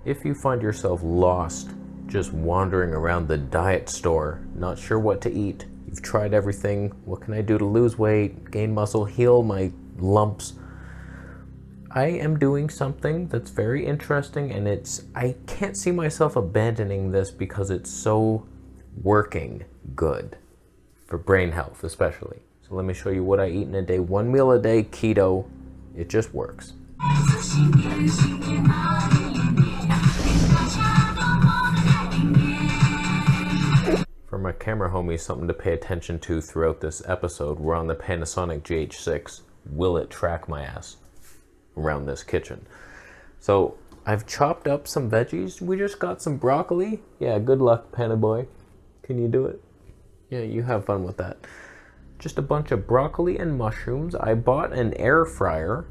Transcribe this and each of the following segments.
If you find yourself lost, just wandering around the diet store, not sure what to eat, you've tried everything, what can I do to lose weight, gain muscle, heal my lumps? I am doing something that's very interesting, and I can't see myself abandoning this because it's so working good for brain health especially. So let me show you what I eat in a day. 1 meal a day, keto. It just works. For my camera homies, something to pay attention to throughout this episode. We're on the Panasonic GH6. Will it track my ass around this kitchen? So I've chopped up some veggies. We just got some broccoli. Yeah, good luck, Pana Boy. Can you do it? Yeah, you have fun with that. Just a bunch of broccoli and mushrooms. I bought an air fryer.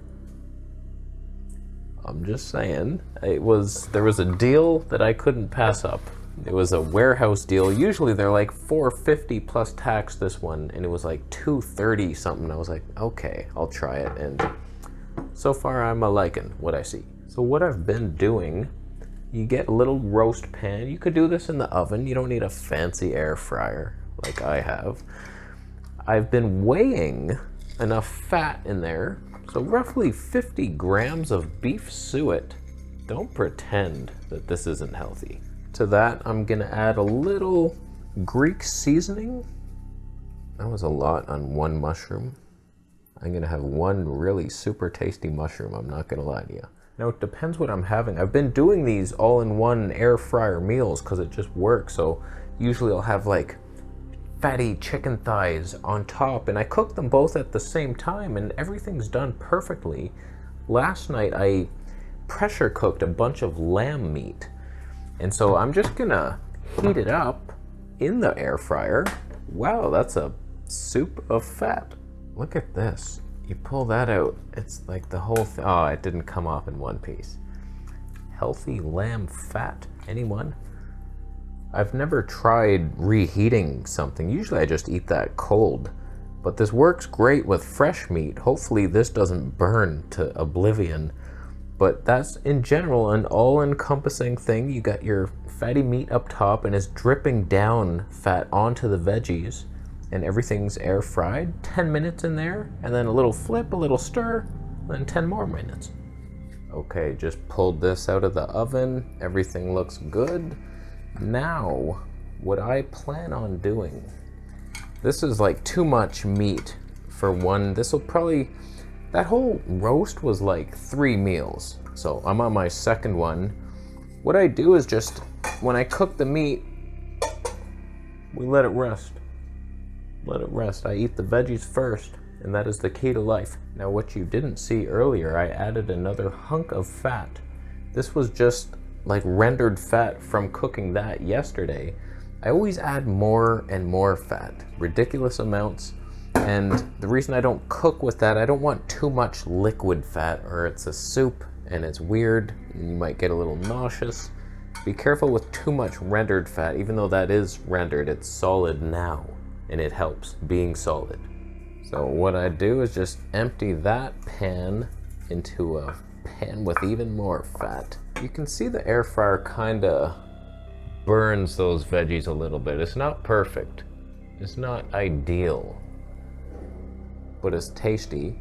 I'm just saying, there was a deal that I couldn't pass up. It was a warehouse deal. Usually they're like $4.50 plus tax this one, and it was like $2.30 something. I was like, okay, I'll try it, and so far I'm liking what I see. So what I've been doing, you get a little roast pan. You could do this in the oven. You don't need a fancy air fryer like I have. I've been weighing enough fat in there, so roughly 50 grams of beef suet. Don't pretend that this isn't healthy. To that, I'm gonna add a little Greek seasoning. That was a lot on one mushroom. I'm gonna have one really super tasty mushroom, I'm not gonna lie to you. Now it depends what I'm having. I've been doing these all-in-one air fryer meals because it just works. So usually I'll have like fatty chicken thighs on top, and I cook them both at the same time, and everything's done perfectly. Last night I pressure cooked a bunch of lamb meat. And so I'm just gonna heat it up in the air fryer. Wow, that's a soup of fat. Look at this. You pull that out, it's like the whole thing. Oh, it didn't come off in one piece. Healthy lamb fat, anyone? I've never tried reheating something. Usually I just eat that cold, but this works great with fresh meat. Hopefully this doesn't burn to oblivion. But that's, in general, an all-encompassing thing. You got your fatty meat up top, and it's dripping down fat onto the veggies, and everything's air fried. 10 minutes in there, and then a little flip, a little stir, then 10 more minutes. Okay, just pulled this out of the oven. Everything looks good. Now, what I plan on doing, this is like too much meat for one. That whole roast was like 3 meals. So I'm on my second one. What I do is just, when I cook the meat, we let it rest. Let it rest. I eat the veggies first, and that is the key to life. Now what you didn't see earlier, I added another hunk of fat. This was just like rendered fat from cooking that yesterday. I always add more and more fat, ridiculous amounts. And the reason I don't cook with that, I don't want too much liquid fat, or it's a soup and it's weird and you might get a little nauseous. Be careful with too much rendered fat. Even though that is rendered, it's solid now, and it helps being solid. So what I do is just empty that pan into a pan with even more fat. You can see the air fryer kinda burns those veggies a little bit. It's not perfect. It's not ideal, but it's tasty.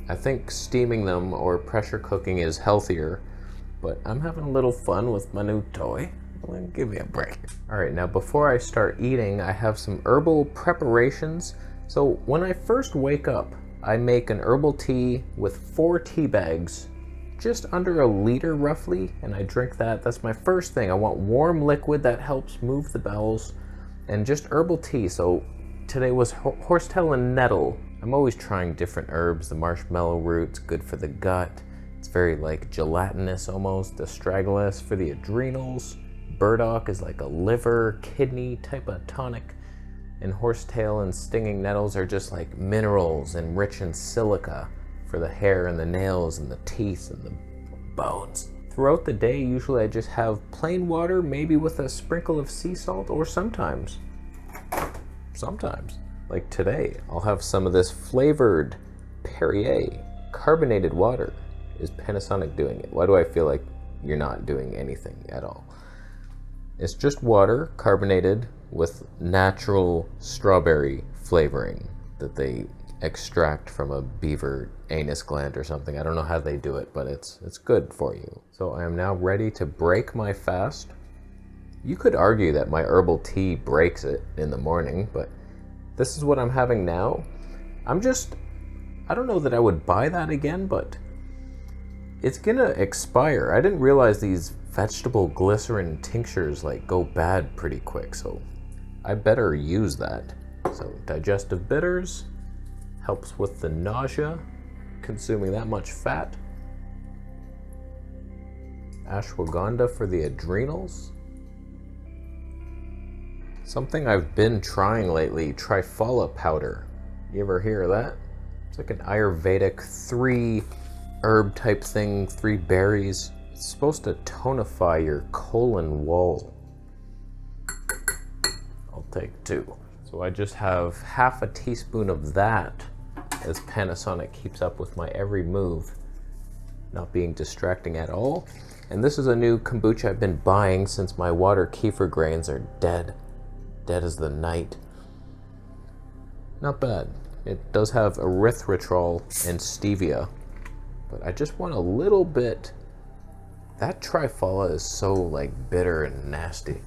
I think steaming them or pressure cooking is healthier, but I'm having a little fun with my new toy. Give me a break. All right, now before I start eating, I have some herbal preparations. So when I first wake up, I make an herbal tea with 4 tea bags, just under 1 liter roughly, and I drink that. That's my first thing. I want warm liquid that helps move the bowels, and just herbal tea. So today was horsetail and nettle. I'm always trying different herbs. The marshmallow root's good for the gut. It's very like gelatinous almost. Astragalus for the adrenals. Burdock is like a liver, kidney type of tonic. And horsetail and stinging nettles are just like minerals and rich in silica for the hair and the nails and the teeth and the bones. Throughout the day, usually I just have plain water, maybe with a sprinkle of sea salt, or sometimes, like today, I'll have some of this flavored Perrier carbonated water. Is Panasonic doing it? Why do I feel like you're not doing anything at all. It's just water carbonated with natural strawberry flavoring that they extract from a beaver anus gland or something. I don't know how they do it, but it's good for you. So I am now ready to break my fast. You could argue that my herbal tea breaks it in the morning, but this is what I'm having now. I don't know that I would buy that again, but it's gonna expire. I didn't realize these vegetable glycerin tinctures like go bad pretty quick, so I better use that. So digestive bitters helps with the nausea, consuming that much fat. Ashwagandha for the adrenals. Something I've been trying lately, trifala powder. You ever hear of that? It's like an Ayurvedic 3 herb type thing, 3 berries. It's supposed to tonify your colon wall. I'll take 2. So I just have half a teaspoon of that as Panasonic keeps up with my every move, not being distracting at all. And this is a new kombucha I've been buying since my water kefir grains are dead. Dead as the night. Not bad. It does have erythritol and stevia, but I just want a little bit. That trifala is so like bitter and nasty.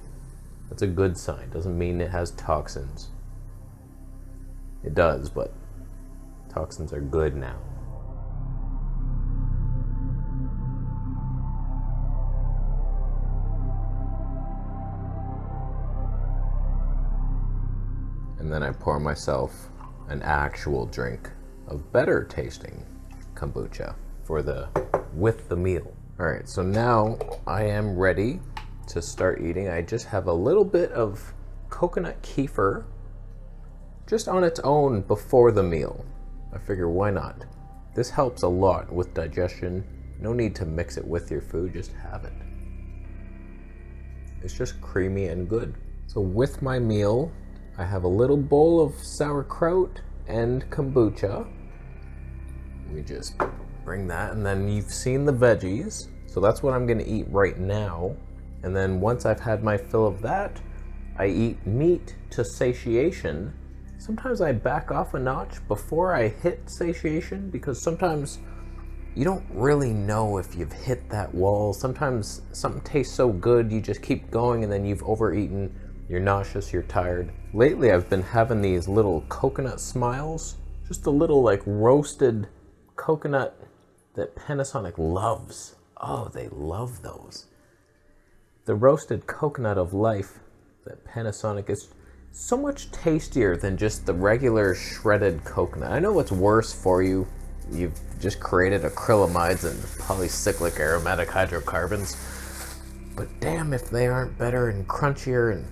That's a good sign. Doesn't mean it has toxins. It does, but toxins are good now. And then I pour myself an actual drink of better tasting kombucha with the meal. All right, so now I am ready to start eating. I just have a little bit of coconut kefir just on its own before the meal. I figure why not? This helps a lot with digestion. No need to mix it with your food, just have it. It's just creamy and good. So with my meal, I have a little bowl of sauerkraut and kombucha. We just bring that, and then you've seen the veggies. So that's what I'm gonna eat right now. And then once I've had my fill of that, I eat meat to satiation. Sometimes I back off a notch before I hit satiation because sometimes you don't really know if you've hit that wall. Sometimes something tastes so good, you just keep going and then you've overeaten. You're nauseous, you're tired. Lately, I've been having these little coconut smiles, just a little like roasted coconut that Panasonic loves. Oh, they love those. The roasted coconut of life that Panasonic is so much tastier than just the regular shredded coconut. I know it's worse for you. You've just created acrylamides and polycyclic aromatic hydrocarbons. But damn if they aren't better and crunchier. And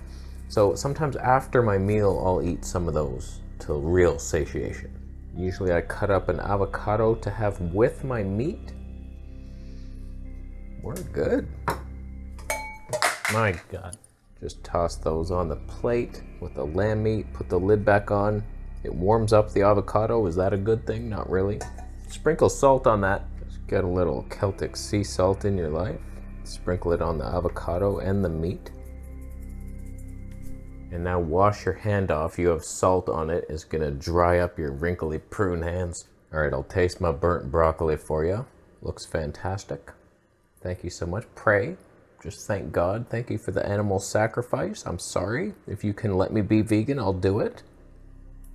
so sometimes after my meal, I'll eat some of those till real satiation. Usually I cut up an avocado to have with my meat. We're good. My God. Just toss those on the plate with the lamb meat, put the lid back on. It warms up the avocado. Is that a good thing? Not really. Sprinkle salt on that. Just get a little Celtic sea salt in your life. Sprinkle it on the avocado and the meat. And now wash your hand off. You have salt on it. It's gonna dry up your wrinkly prune hands. All right, I'll taste my burnt broccoli for you. Looks fantastic. Thank you so much. Pray. Just thank God. Thank you for the animal sacrifice. I'm sorry. If you can let me be vegan, I'll do it.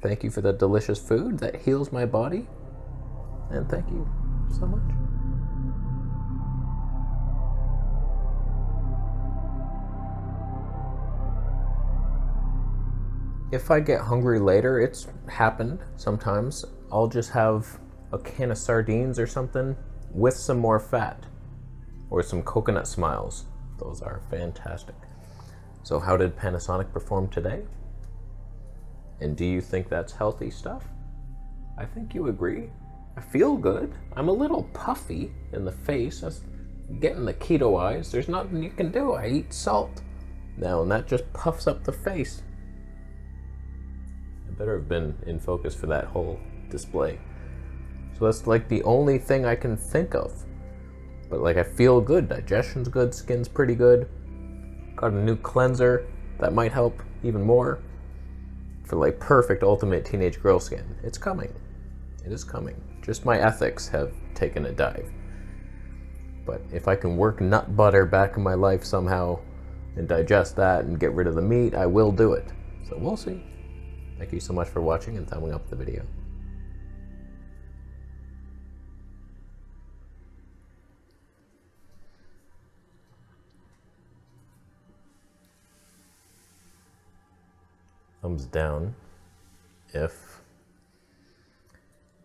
Thank you for the delicious food that heals my body. And thank you so much. If I get hungry later, it's happened sometimes, I'll just have a can of sardines or something with some more fat or some coconut smiles. Those are fantastic. So how did Panasonic perform today? And do you think that's healthy stuff? I think you agree. I feel good. I'm a little puffy in the face. I'm getting the keto eyes. There's nothing you can do. I eat salt now, and that just puffs up the face. I better have been in focus for that whole display. So that's like the only thing I can think of. But like I feel good, digestion's good, skin's pretty good. Got a new cleanser that might help even more for like perfect ultimate teenage girl skin. It's coming. It is coming. Just my ethics have taken a dive. But if I can work nut butter back in my life somehow and digest that and get rid of the meat, I will do it. So we'll see. Thank you so much for watching and thumbing up the video. Thumbs down if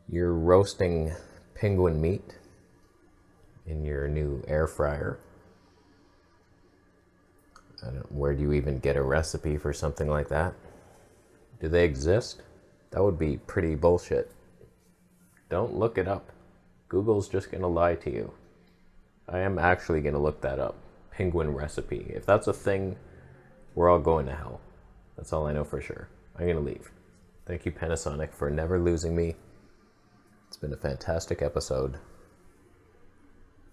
you're roasting penguin meat in your new air fryer. Where do you even get a recipe for something like that? Do they exist? That would be pretty bullshit. Don't look it up. Google's just gonna lie to you. I am actually gonna look that up. Penguin recipe. If that's a thing, we're all going to hell. That's all I know for sure. I'm gonna leave. Thank you, Panasonic, for never losing me. It's been a fantastic episode.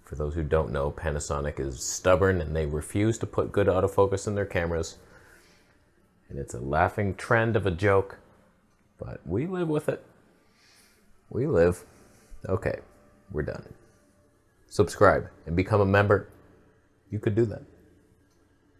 For those who don't know, Panasonic is stubborn and they refuse to put good autofocus in their cameras. And it's a laughing trend of a joke, but we live with it. We live. Okay, we're done. Subscribe and become a member. You could do that.